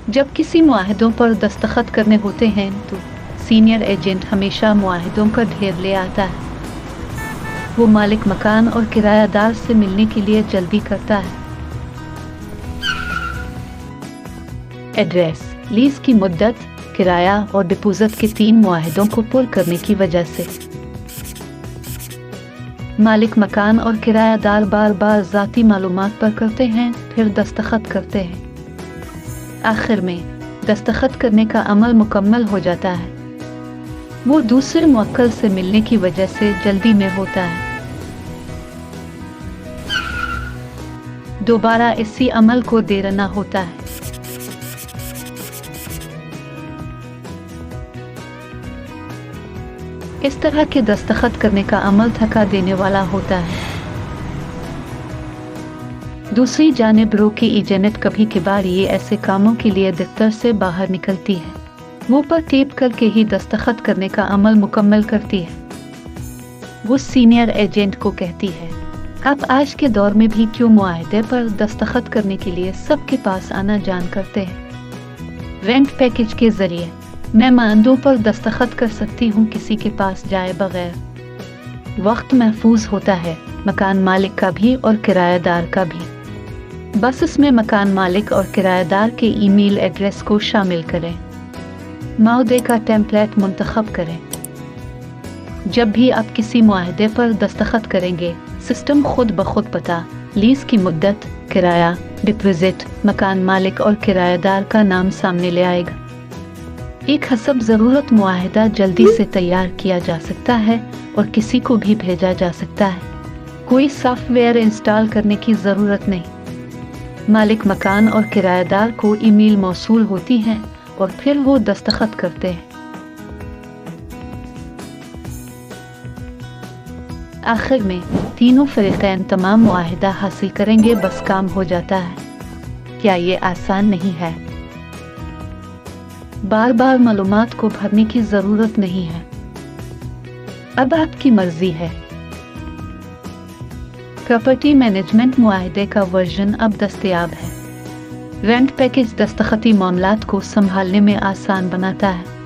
जब किसी मुआहदों पर दस्तखत करने होते हैं तो सीनियर एजेंट हमेशा मुआहदों का ढेर ले आता है। वो मालिक मकान और किरायादार से मिलने के लिए जल्दी करता है। एड्रेस, लीज की मुद्दत, किराया और डिपोजिट के 3 मुआहदों को पुर करने की वजह से मालिक मकान और किरायादार बार बार ज़ाती मालूमात पर करते हैं, फिर दस्तखत करते हैं। आखिर में दस्तखत करने का अमल मुकम्मल हो जाता है। वो दूसरे मुवक्किल से मिलने की वजह से जल्दी में होता है। दोबारा इसी अमल को देरना होता है। इस तरह के दस्तखत करने का अमल थका देने वाला होता है। दूसरी जानिब रो की एजेंट कभी कभार ये ऐसे कामों के लिए दफ्तर से बाहर निकलती है। वो पर टेप करके ही दस्तखत करने का अमल मुकम्मल करती है। वो सीनियर एजेंट को कहती है, आप आज के दौर में भी क्यों मुआहदे पर दस्तखत करने के लिए सबके पास आना जान करते हैं। रेंट पैकेज के जरिए मैं मानदों पर दस्तखत कर सकती हूँ किसी के पास जाए बगैर। वक्त महफूज होता है, मकान मालिक का भी और किरायादार का भी। बस इसमें मकान मालिक और किरायादार के ईमेल एड्रेस को शामिल करें। मुआहदे का टेम्पलेट मुंतखब करें। जब भी आप किसी मुआहदे पर दस्तखत करेंगे, सिस्टम खुद ब खुद पता, लीज की मुद्दत, किराया, डिपोजिट, मकान मालिक और किरायादार का नाम सामने ले आएगा। एक हसब ज़रूरत मुआहदा जल्दी से तैयार किया जा सकता है और किसी को भी भेजा जा सकता है। कोई सॉफ्टवेयर इंस्टॉल करने की ज़रूरत नहीं। मालिक मकान और किरायादार को ईमेल मौसूल होती हैं और फिर वो दस्तखत करते हैं। आखिर में तीनों फरीक़ैन तमाम मुआहदा हासिल करेंगे, बस काम हो जाता है। क्या ये आसान नहीं है? बार बार मालूमात को भरने की जरूरत नहीं है। अब आपकी मर्जी है। प्रॉपर्टी मैनेजमेंट मुआहदे का वर्जन अब दस्तयाब है। रेंट पैकेज दस्तखती मामलात को संभालने में आसान बनाता है।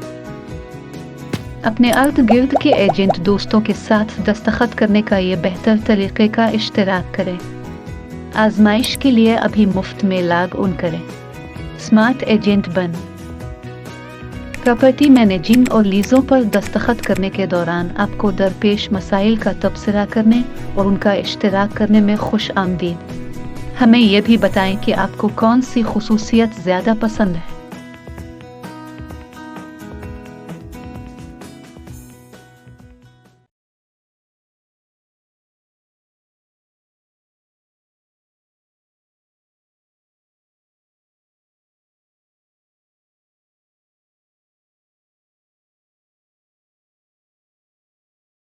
अपने अर्द गिर्द के एजेंट दोस्तों के साथ दस्तखत करने का ये बेहतर तरीके का इश्तराक करें। आजमाइश के लिए अभी मुफ्त में लॉग इन करें। स्मार्ट एजेंट बन। प्रॉपर्टी मैनेजिंग और लीजों पर दस्तखत करने के दौरान आपको दरपेश मसाइल का तबसरा करने और उनका इश्तराक करने में खुश आमदीद। हमें यह भी बताएं कि आपको कौन सी खुसूसियत ज़्यादा पसंद है।